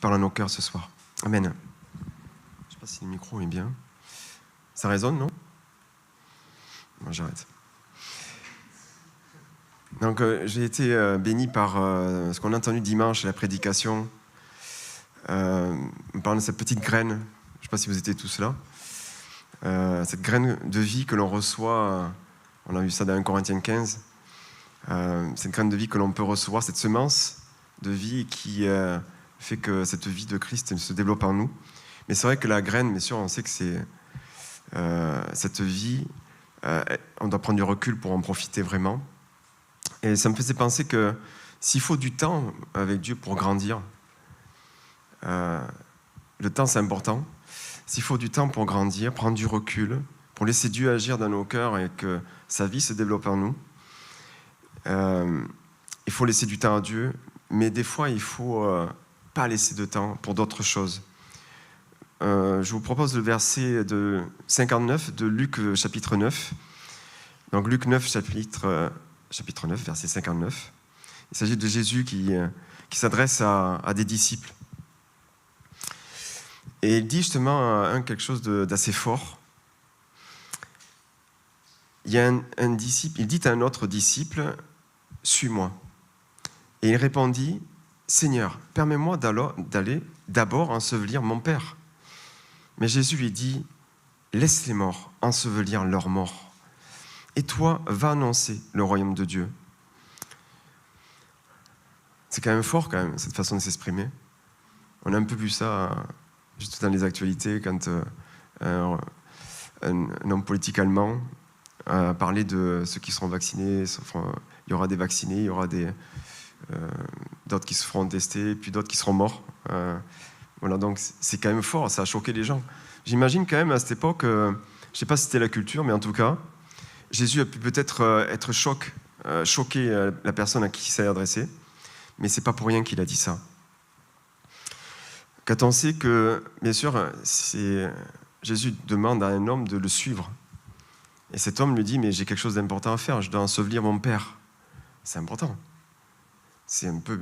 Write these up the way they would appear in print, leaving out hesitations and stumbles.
parle à nos cœurs ce soir. Amen. Je ne sais pas si le micro est bien. Ça résonne, non? Bon, j'arrête. Donc, j'ai été béni par ce qu'on a entendu dimanche à la prédication. On parle de cette petite graine. Je ne sais pas si vous étiez tous là. Cette graine de vie que l'on reçoit, on a vu ça dans 1 Corinthiens 15. Cette graine de vie que l'on peut recevoir, cette semence de vie qui fait que cette vie de Christ se développe en nous. Mais c'est vrai que la graine, bien sûr, on sait que c'est cette vie, on doit prendre du recul pour en profiter vraiment. Et ça me faisait penser que s'il faut du temps avec Dieu pour grandir, le temps c'est important. S'il faut du temps pour grandir, prendre du recul, pour laisser Dieu agir dans nos cœurs et que sa vie se développe en nous, il faut laisser du temps à Dieu, mais des fois il ne faut pas laisser de temps pour d'autres choses. Je vous propose le verset de 59 de Luc chapitre 9. Donc Luc 9 chapitre 9, verset 59. Il s'agit de Jésus qui s'adresse à des disciples. Et il dit justement quelque chose d'assez fort. Il y a un disciple, il dit à un autre disciple, « Suis-moi ». Et il répondit, « Seigneur, permets-moi d'aller d'abord ensevelir mon père. » Mais Jésus lui dit, « Laisse les morts ensevelir leurs morts. Et toi, va annoncer le royaume de Dieu. » C'est quand même fort, cette façon de s'exprimer. On a un peu vu ça juste dans les actualités, quand un homme politique allemand a parlé de ceux qui seront vaccinés. Il y aura des vaccinés, il y aura d'autres qui se feront tester, puis d'autres qui seront morts. Voilà, donc c'est quand même fort, ça a choqué les gens. J'imagine quand même à cette époque, je ne sais pas si c'était la culture, mais en tout cas, Jésus a pu peut-être être choqué la personne à qui il s'est adressé, mais ce n'est pas pour rien qu'il a dit ça. Quand on sait que, bien sûr, Jésus demande à un homme de le suivre, et cet homme lui dit, mais j'ai quelque chose d'important à faire, je dois ensevelir mon père. C'est important. C'est un peu...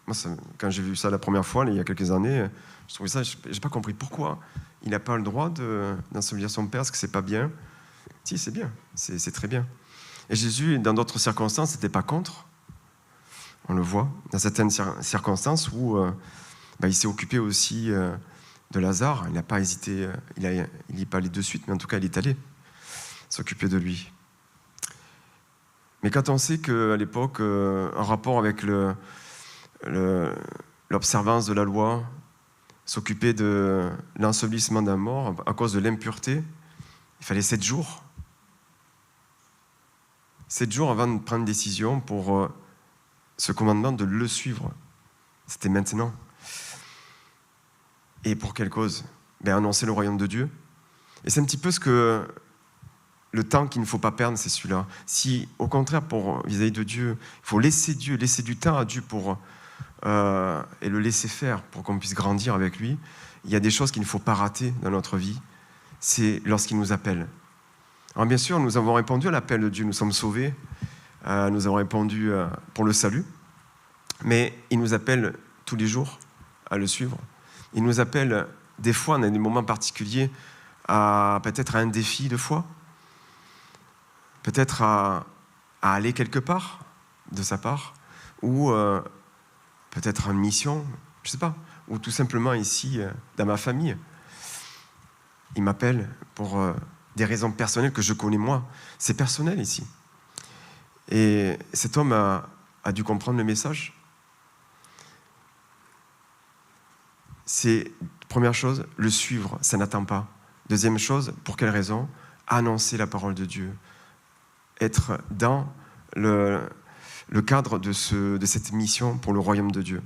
Moi, quand j'ai vu ça la première fois, il y a quelques années, je trouvais ça, je n'ai pas compris pourquoi il n'a pas le droit d'ensevelir son père, parce que ce n'est pas bien. Si, c'est bien, c'est très bien. Et Jésus, dans d'autres circonstances, n'était pas contre. On le voit, dans certaines circonstances où il s'est occupé aussi de Lazare. Il n'a pas hésité, il n'y est pas allé de suite, mais en tout cas, il est allé s'occuper de lui. Mais quand on sait qu'à l'époque, en rapport avec l'observance de la loi, s'occuper de l'ensevelissement d'un mort, à cause de l'impureté, il fallait 7 jours. 7 jours avant de prendre une décision pour ce commandement de le suivre. C'était maintenant. Et pour quelle cause? Annoncer le royaume de Dieu. Et c'est un petit peu le temps qu'il ne faut pas perdre, c'est celui-là. Si, au contraire, vis-à-vis de Dieu, il faut laisser du temps à Dieu et le laisser faire pour qu'on puisse grandir avec lui, il y a des choses qu'il ne faut pas rater dans notre vie. C'est lorsqu'il nous appelle. Alors bien sûr, nous avons répondu à l'appel de Dieu, nous sommes sauvés, nous avons répondu pour le salut, mais il nous appelle tous les jours à le suivre. Il nous appelle des fois, dans des moments particuliers, peut-être à un défi de foi, peut-être à aller quelque part de sa part, ou peut-être en mission, je ne sais pas, ou tout simplement ici, dans ma famille. Il m'appelle pour des raisons personnelles que je connais moi. C'est personnel ici. Et cet homme a dû comprendre le message. C'est, première chose, le suivre, ça n'attend pas. Deuxième chose, pour quelle raison? Annoncer la parole de Dieu. Être dans le cadre de cette mission pour le royaume de Dieu.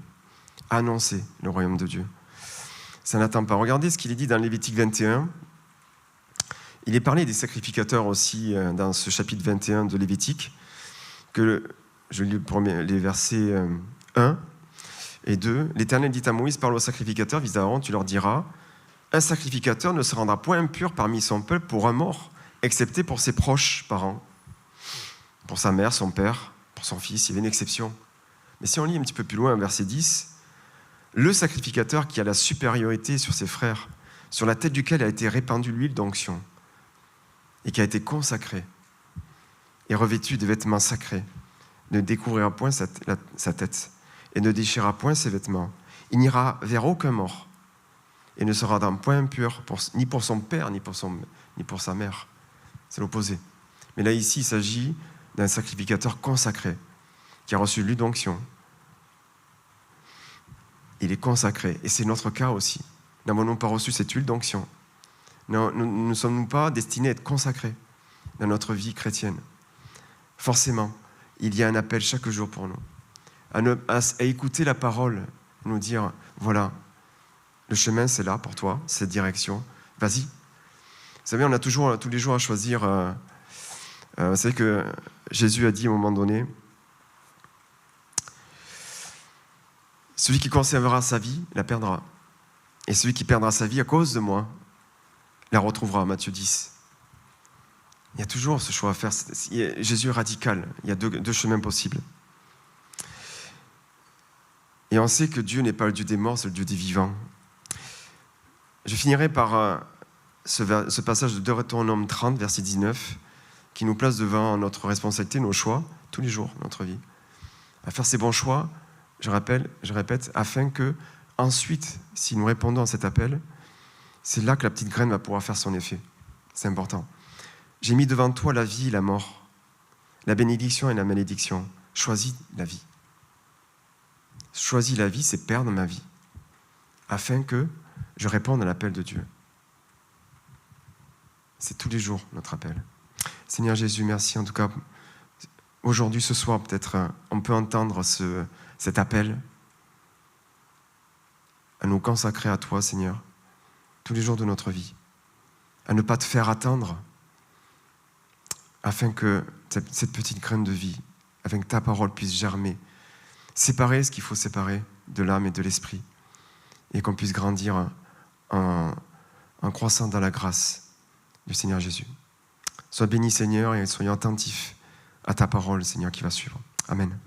Annoncer le royaume de Dieu. Ça n'attend pas. Regardez ce qu'il est dit dans Lévitique 21. Il est parlé des sacrificateurs aussi dans ce chapitre 21 de Lévitique, que je lis les versets 1 et 2. L'Éternel dit à Moïse, parle aux sacrificateurs, vis à Aaron, tu leur diras, un sacrificateur ne se rendra point impur parmi son peuple pour un mort, excepté pour ses proches parents, pour sa mère, son père, pour son fils, il y avait une exception. Mais si on lit un petit peu plus loin, verset 10, le sacrificateur qui a la supériorité sur ses frères, sur la tête duquel a été répandue l'huile d'onction et qui a été consacré et revêtu de vêtements sacrés, ne découvrira point sa tête et ne déchirera point ses vêtements. Il n'ira vers aucun mort et ne sera dans point impur ni pour son père ni pour sa mère. C'est l'opposé. Mais là, ici, il s'agit d'un sacrificateur consacré qui a reçu l'huile d'onction. Il est consacré. Et c'est notre cas aussi. N'avons-nous pas reçu cette huile d'onction? Nous ne sommes-nous pas destinés à être consacrés dans notre vie chrétienne? Forcément, il y a un appel chaque jour pour nous à écouter la parole, à nous dire, voilà, le chemin c'est là pour toi, cette direction, vas-y. Vous savez, on a toujours tous les jours à choisir. Vous savez que Jésus a dit à un moment donné, celui qui conservera sa vie la perdra, et celui qui perdra sa vie à cause de moi la retrouvera, Matthieu 10. Il y a toujours ce choix à faire. Jésus est radical. Il y a deux chemins possibles. Et on sait que Dieu n'est pas le Dieu des morts, c'est le Dieu des vivants. Je finirai par ce passage de Deutéronome 30, verset 19, qui nous place devant notre responsabilité, nos choix, tous les jours de notre vie. À faire ces bons choix, je répète, afin que, ensuite, si nous répondons à cet appel, c'est là que la petite graine va pouvoir faire son effet. C'est important. J'ai mis devant toi la vie et la mort, la bénédiction et la malédiction. Choisis la vie. Choisis la vie, c'est perdre ma vie, afin que je réponde à l'appel de Dieu. C'est tous les jours notre appel. Seigneur Jésus, merci. En tout cas, aujourd'hui, ce soir, peut-être, on peut entendre cet appel à nous consacrer à toi, Seigneur, tous les jours de notre vie, à ne pas te faire attendre, afin que cette petite graine de vie, afin que ta parole puisse germer, séparer ce qu'il faut séparer de l'âme et de l'esprit, et qu'on puisse grandir en croissant dans la grâce du Seigneur Jésus. Sois béni, Seigneur, et soyons attentifs à ta parole, Seigneur, qui va suivre. Amen.